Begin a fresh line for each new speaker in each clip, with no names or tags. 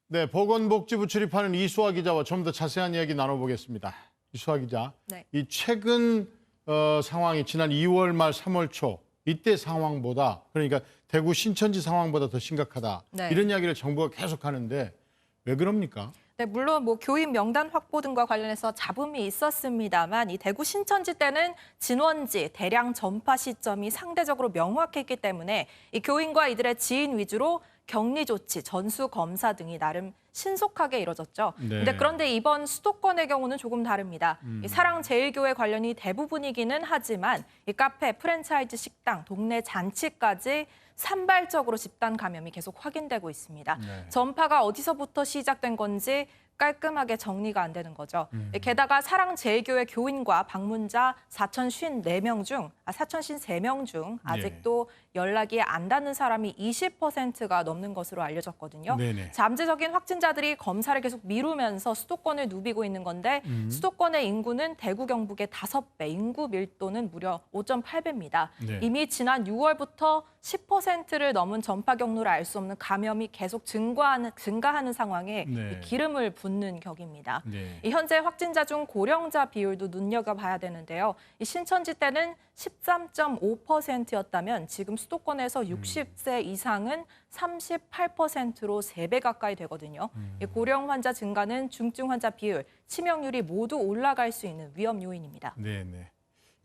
네, 보건복지부 출입하는 이수아 기자와 좀 더 자세한 이야기 나눠보겠습니다. 이수아 기자,
네.
이 최근 상황이 지난 2월 말 3월 초 이때 상황보다 그러니까 대구 신천지 상황보다 더 심각하다.
네.
이런 이야기를 정부가 계속 하는데 왜 그럽니까?
네, 물론 교인 명단 확보 등과 관련해서 잡음이 있었습니다만 이 대구 신천지 때는 진원지, 대량 전파 시점이 상대적으로 명확했기 때문에 이 교인과 이들의 지인 위주로 격리 조치, 전수 검사 등이 나름 신속하게 이뤄졌죠.
네.
그런데 이번 수도권의 경우는 조금 다릅니다. 이 사랑제일교회 관련이 대부분이기는 하지만 이 카페, 프랜차이즈 식당, 동네 잔치까지 산발적으로 집단 감염이 계속 확인되고 있습니다.
네.
전파가 어디서부터 시작된 건지 깔끔하게 정리가 안 되는 거죠. 게다가 사랑제일교회 교인과 방문자 4,054명 중 아직도 연락이 안 닿는 사람이 20%가 넘는 것으로 알려졌거든요.
네네.
잠재적인 확진자들이 검사를 계속 미루면서 수도권을 누비고 있는 건데 수도권의 인구는 대구 경북의 5배, 인구 밀도는 무려 5.8배입니다.
네.
이미 지난 6월부터 10%를 넘은 전파 경로를 알 수 없는 감염이 계속 증가하는 상황에
네.
기름을 붓는 격입니다.
네.
이 현재 확진자 중 고령자 비율도 눈여겨봐야 되는데요. 이 신천지 때는 13.5%였다면 지금 수도권에서 60세 이상은 38%로 3배 가까이 되거든요. 이 고령 환자 증가는 중증 환자 비율, 치명률이 모두 올라갈 수 있는 위험 요인입니다.
네네.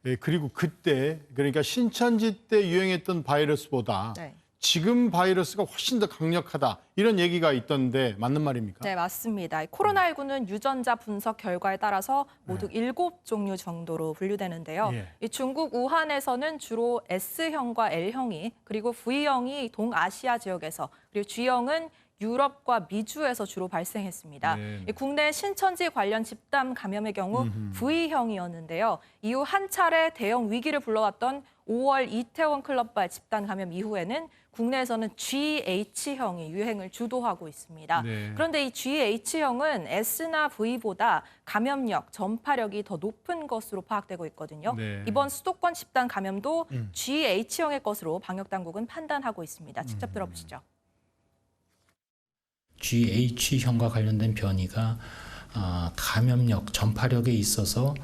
네, 그리고 그때 그러니까 신천지 때 유행했던 바이러스보다
네.
지금 바이러스가 훨씬 더 강력하다 이런 얘기가 있던데 맞는 말입니까?
네, 맞습니다. 코로나19는 유전자 분석 결과에 따라서 모두 7종류 정도로 분류되는데요.
예.
이 중국 우한에서는 주로 S형과 L형이 그리고 V형이 동아시아 지역에서 그리고 G형은 유럽과 미주에서 주로 발생했습니다.
네.
이 국내 신천지 관련 집단 감염의 경우 V형이었는데요. 이후 한 차례 대형 위기를 불러왔던 5월 이태원 클럽발 집단 감염 이후에는 국내에서는 GH형이 유행을 주도하고 있습니다.
네.
그런데 이 GH형은 S나 V보다 감염력, 전파력이 더 높은 것으로 파악되고 있거든요.
네.
이번 수도권 집단 감염도 GH형의 것으로 방역당국은 판단하고 있습니다. 직접 들어보시죠.
GH형과 관련된 변이가 감염력, 전파력에 있어서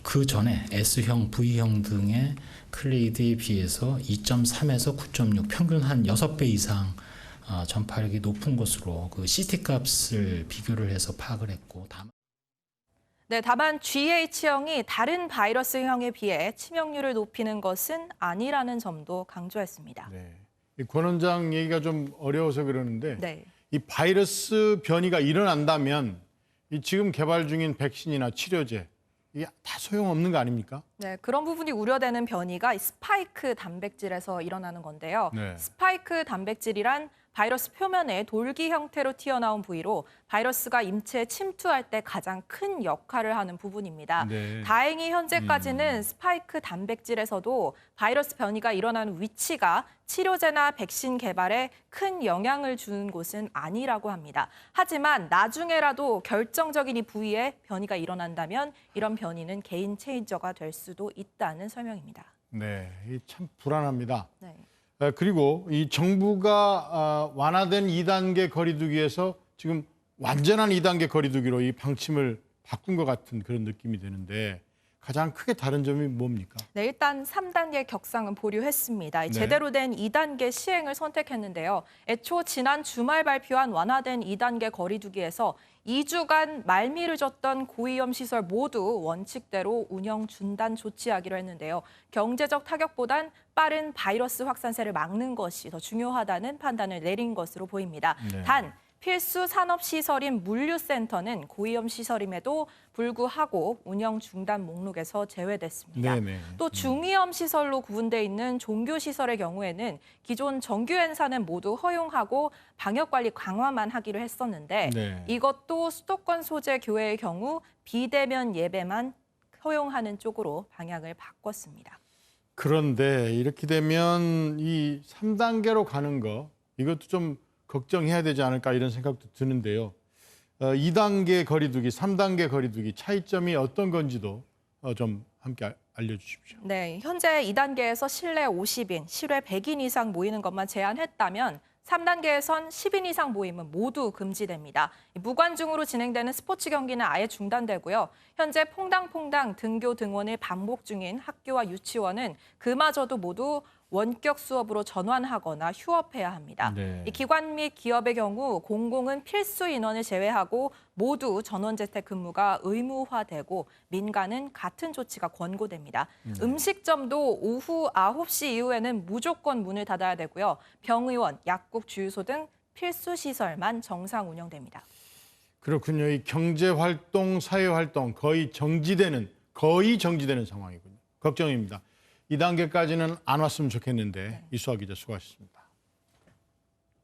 그 전에 S형, V형 등의 클레이드에 비해서 2.3에서 9.6, 평균 한 6배 이상 전파력이 높은 것으로 그 CT 값을 비교를 해서 파악을 했고
다만 GH형이 다른 바이러스형에 비해 치명률을 높이는 것은 아니라는 점도 강조했습니다.
네. 이 권 원장 얘기가 좀 어려워서 그러는데
네.
이 바이러스 변이가 일어난다면 이 지금 개발 중인 백신이나 치료제 이게 다 소용없는 거 아닙니까?
네, 그런 부분이 우려되는 변이가 이 스파이크 단백질에서 일어나는 건데요.
네.
스파이크 단백질이란 바이러스 표면에 돌기 형태로 튀어나온 부위로 바이러스가 인체에 침투할 때 가장 큰 역할을 하는 부분입니다.
네.
다행히 현재까지는 스파이크 단백질에서도 바이러스 변이가 일어나는 위치가 치료제나 백신 개발에 큰 영향을 주는 곳은 아니라고 합니다. 하지만 나중에라도 결정적인 이 부위에 변이가 일어난다면 이런 변이는 게임 체인저가 될 수도 있다는 설명입니다.
네, 이 참 불안합니다.
네.
그리고 이 정부가 완화된 2단계 거리두기에서 지금 완전한 2단계 거리두기로 이 방침을 바꾼 것 같은 그런 느낌이 드는데 가장 크게 다른 점이 뭡니까?
네, 일단 3단계 격상은 보류했습니다.
네.
제대로 된 2단계 시행을 선택했는데요. 애초 지난 주말 발표한 완화된 2단계 거리두기에서 2주간 말미를 줬던 고위험 시설 모두 원칙대로 운영 중단 조치하기로 했는데요. 경제적 타격보단 빠른 바이러스 확산세를 막는 것이 더 중요하다는 판단을 내린 것으로 보입니다.
네.
단 필수 산업시설인 물류센터는 고위험 시설임에도 불구하고 운영 중단 목록에서 제외됐습니다.
네네.
또 중위험 시설로 구분돼 있는 종교시설의 경우에는 기존 정규 행사는 모두 허용하고 방역관리 강화만 하기로 했었는데
네.
이것도 수도권 소재 교회의 경우 비대면 예배만 허용하는 쪽으로 방향을 바꿨습니다.
그런데 이렇게 되면 이 3단계로 가는 거 이것도 좀 걱정해야 되지 않을까 이런 생각도 드는데요. 2단계 거리두기, 3단계 거리두기 차이점이 어떤 건지도 좀 함께 알려주십시오.
네, 현재 2단계에서 실내 50인, 실외 100인 이상 모이는 것만 제한했다면 3단계에선 10인 이상 모임은 모두 금지됩니다. 무관중으로 진행되는 스포츠 경기는 아예 중단되고요. 현재 퐁당퐁당 등교 등원을 반복 중인 학교와 유치원은 그마저도 모두 원격 수업으로 전환하거나 휴업해야 합니다.
네.
이 기관 및 기업의 경우 공공은 필수 인원을 제외하고 모두 전원재택 근무가 의무화되고 민간은 같은 조치가 권고됩니다. 음식점도 오후 9시 이후에는 무조건 문을 닫아야 되고요. 병의원, 약국, 주유소 등 필수 시설만 정상 운영됩니다.
그렇군요. 이 경제 활동, 사회 활동 거의 정지되는 상황이군요. 걱정입니다. 2단계까지는 안 왔으면 좋겠는데 이수아 기자 수고하셨습니다.